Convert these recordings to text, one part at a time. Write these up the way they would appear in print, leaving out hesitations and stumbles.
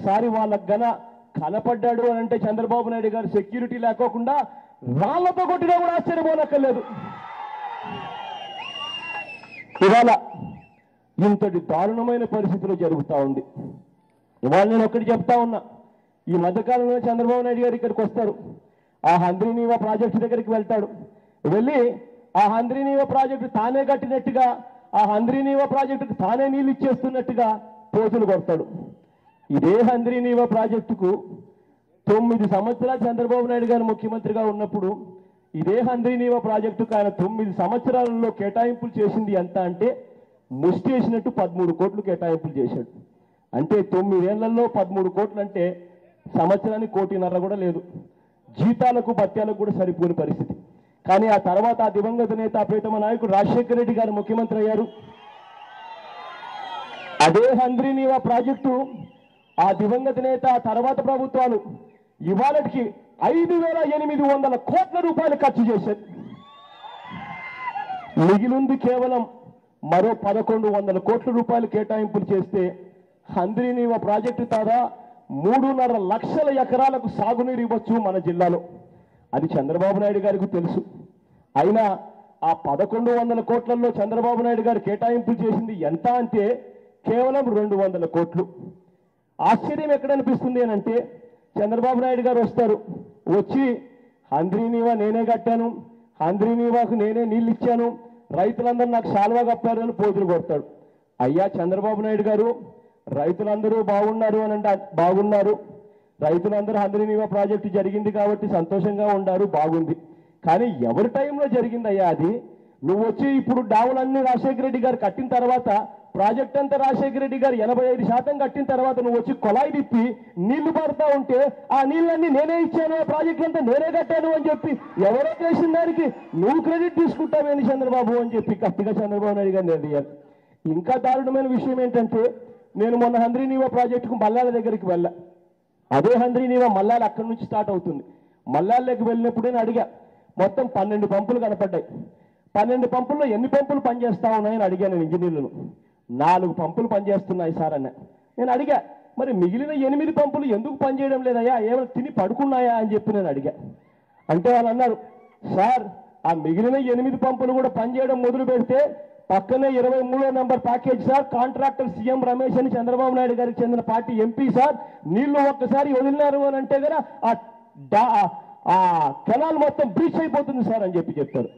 ఒకసారి వాళ్ళకు గన కనపడ్డాడు అని అంటే చంద్రబాబు నాయుడు గారు సెక్యూరిటీ లేకోకుండా రాళ్లతో కొట్టినా కూడా ఆశ్చర్యపోనక్కర్లేదు. ఇవాళ ఇంతటి దారుణమైన పరిస్థితులు జరుగుతూ ఉంది. ఇవాళ నేను ఒకటి చెప్తా ఉన్నా, ఈ మధ్యకాలంలో చంద్రబాబు నాయుడు గారు ఇక్కడికి వస్తారు, ఆ హంద్రీనీవా ప్రాజెక్టు దగ్గరికి వెళ్తాడు. వెళ్ళి ఆ హంద్రీనీవా ప్రాజెక్టు తానే కట్టినట్టుగా, ఆ హంద్రీనీవా ప్రాజెక్టుకు తానే నీళ్ళు ఇచ్చేస్తున్నట్టుగా పోజులు కొడతాడు. ఇదే హంద్రీనీవా ప్రాజెక్టుకు 9 సంవత్సరాలు చంద్రబాబు నాయుడు గారు ముఖ్యమంత్రిగా ఉన్నప్పుడు ఇదే హంద్రీనీవా ప్రాజెక్టుకు ఆయన 9 సంవత్సరాలలో కేటాయింపులు చేసింది ఎంత అంటే ముష్టి వేసినట్టు 13 కోట్లు కేటాయింపులు చేశాడు. అంటే 9 ఏళ్లలో 13 కోట్లు అంటే సంవత్సరానికి 1.5 కోటి కూడా లేదు. జీతాలకు భత్యాలకు కూడా సరిపోని పరిస్థితి. కానీ ఆ తర్వాత ఆ దివంగత నేత ప్రీతమ నాయకుడు రాజశేఖర రెడ్డి గారు ముఖ్యమంత్రి అయ్యారు. అదే హంద్రీనీవా ప్రాజెక్టు ఆ దివంగత నేత ఆ తర్వాత ప్రభుత్వాలు ఇవాళకి 5,800 కోట్ల రూపాయలు ఖర్చు చేశారు. మిగిలింది కేవలం మరో 1,100 కోట్ల రూపాయలు కేటాయింపులు చేస్తే హంద్రీనీవా ప్రాజెక్టు ద్వారా 3.5 లక్షల ఎకరాలకు సాగునీరు ఇవ్వచ్చు మన జిల్లాలో. అది చంద్రబాబు నాయుడు గారికి తెలుసు. అయినా ఆ 1,100 కోట్లలో చంద్రబాబు నాయుడు గారు కేటాయింపులు చేసింది ఎంత అంటే కేవలం 200 కోట్లు. ఆశ్చర్యం ఎక్కడ అనిపిస్తుంది అని అంటే చంద్రబాబు నాయుడు గారు వస్తారు, వచ్చి హంద్రీనీవా నేనే కట్టాను, హంద్రీనీవాకు నేనే నీళ్ళు ఇచ్చాను, రైతులందరూ నాకు శాల్వా కప్పారు అని పోజులు కొడతాడు. అయ్యా చంద్రబాబు నాయుడు గారు, రైతులందరూ బాగున్నారు అని అంటే బాగున్నారు, రైతులందరూ హంద్రీనీవా ప్రాజెక్టు జరిగింది కాబట్టి సంతోషంగా ఉండారు, బాగుంది. కానీ ఎవరి టైంలో జరిగిందయ్యా అది? నువ్వు వచ్చి ఇప్పుడు డాములన్నీ రాజశేఖర రెడ్డి గారు కట్టిన తర్వాత, ప్రాజెక్ట్ అంతా రాజశేఖర రెడ్డి గారు 85% కట్టిన తర్వాత నువ్వు వచ్చి కొలాయి తిప్పి నీళ్లు పడతా ఉంటే ఆ నీళ్ళన్నీ నేనే ఇచ్చాను, ఆ ప్రాజెక్ట్ అంతా నేనే కట్టాను అని చెప్పి ఎవరో చేసిన దానికి నువ్వు క్రెడిట్ తీసుకుంటావేని చంద్రబాబు అని చెప్పి గట్టిగా చంద్రబాబు నాయుడు గారిని అడిగారు. ఇంకా దారుణమైన విషయం ఏంటంటే, నేను మొన్న హంద్రీనీవా ప్రాజెక్టుకు మల్లాల దగ్గరికి వెళ్ళా. అదే హంద్రీనీవా మల్లాల అక్కడి నుంచి స్టార్ట్ అవుతుంది. మల్లాలకి వెళ్ళినప్పుడు నేను అడిగా, మొత్తం 12 పంపులు కనపడ్డాయి. 12 పంపుల్లో ఎన్ని పంపులు పనిచేస్తా ఉన్నాయని అడిగాను నేను ఇంజనీర్లను. 4 పంపులు పనిచేస్తున్నాయి సార్ అన్న. నేను అడిగా, మరి మిగిలిన 8 పంపులు ఎందుకు పనిచేయడం లేదయ్యా, ఏమైనా తిని పడుకున్నాయా అని చెప్పి నేను అడిగా. అంటే వాళ్ళు అన్నారు, సార్ ఆ మిగిలిన 8 పంపులు కూడా పనిచేయడం మొదలు పెడితే పక్కనే 23వ number package sir, contractor CM Ramesh అని చంద్రబాబు నాయుడు గారికి చెందిన పార్టీ ఎంపీ సార్, నీళ్లు ఒక్కసారి వదిలినారు అని అంటే కదా ఆ కెనాల్ మొత్తం బ్రీచ్ అయిపోతుంది సార్ అని చెప్పి చెప్తారు.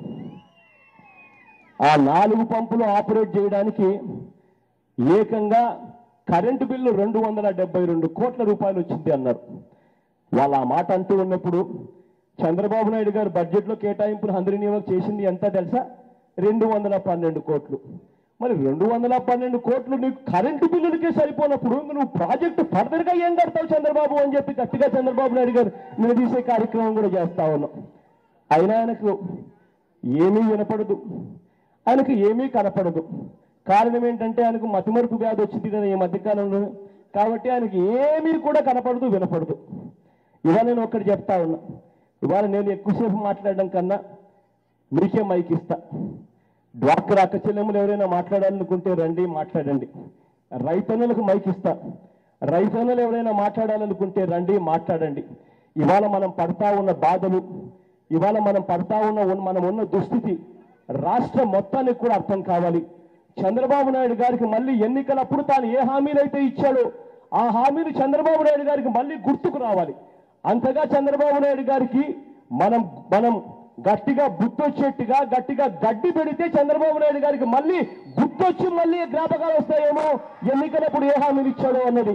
ఆ 4 పంపులు ఆపరేట్ చేయడానికి ఏకంగా కరెంటు బిల్లు 272 కోట్ల రూపాయలు వచ్చింది అన్నారు. వాళ్ళు ఆ మాట అంటూ ఉన్నప్పుడు చంద్రబాబు నాయుడు గారు బడ్జెట్లో కేటాయింపులు హంద్రీనీవాకు చేసింది ఎంత తెలుసా? 212 కోట్లు. మరి 212 కోట్లు నీకు కరెంటు బిల్లులకే సరిపోనప్పుడు నువ్వు ప్రాజెక్టు ఫర్దర్గా ఏం కడతావు చంద్రబాబు అని చెప్పి గట్టిగా చంద్రబాబు నాయుడు గారు నిలదీసే కార్యక్రమం కూడా చేస్తా ఉన్నాం. అయినా ఆయనకు ఏమీ వినపడదు, ఆయనకు ఏమీ కనపడదు. కారణం ఏంటంటే ఆయనకు మతిమరుపు వ్యాధి వచ్చింది కదా ఈ మధ్యకాలంలో, కాబట్టి ఆయనకి ఏమీ కూడా కనపడదు, వినపడదు. ఇవాళ నేను ఒక్కటి చెప్తా ఉన్నా, ఇవాళ నేను ఎక్కువసేపు మాట్లాడడం కన్నా మీకే మైక్ ఇస్తా. డ్వాక్రా అక్క చెల్లెములు ఎవరైనా మాట్లాడాలనుకుంటే రండి, మాట్లాడండి. రైతన్నలకు మైక్ ఇస్తా. రైతన్నలు ఎవరైనా మాట్లాడాలనుకుంటే రండి, మాట్లాడండి. ఇవాళ మనం పడతా ఉన్న బాధలు, ఇవాళ మనం పడతా మనం ఉన్న దుస్థితి రాష్ట్రం మొత్తానికి కూడా అర్థం కావాలి. చంద్రబాబు నాయుడు గారికి మళ్ళీ ఎన్నికలప్పుడు తాను ఏ హామీలైతే ఇచ్చాడో ఆ హామీలు చంద్రబాబు నాయుడు గారికి మళ్ళీ గుర్తుకు రావాలి. అంతగా చంద్రబాబు నాయుడు గారికి మనం గట్టిగా గుర్తొచ్చేట్టుగా గట్టిగా గడ్డి పెడితే చంద్రబాబు నాయుడు గారికి మళ్ళీ గుర్తొచ్చి మళ్ళీ జ్ఞాపకాలు వస్తాయేమో ఎన్నికలప్పుడు ఏ హామీలు ఇచ్చాడో అన్నది.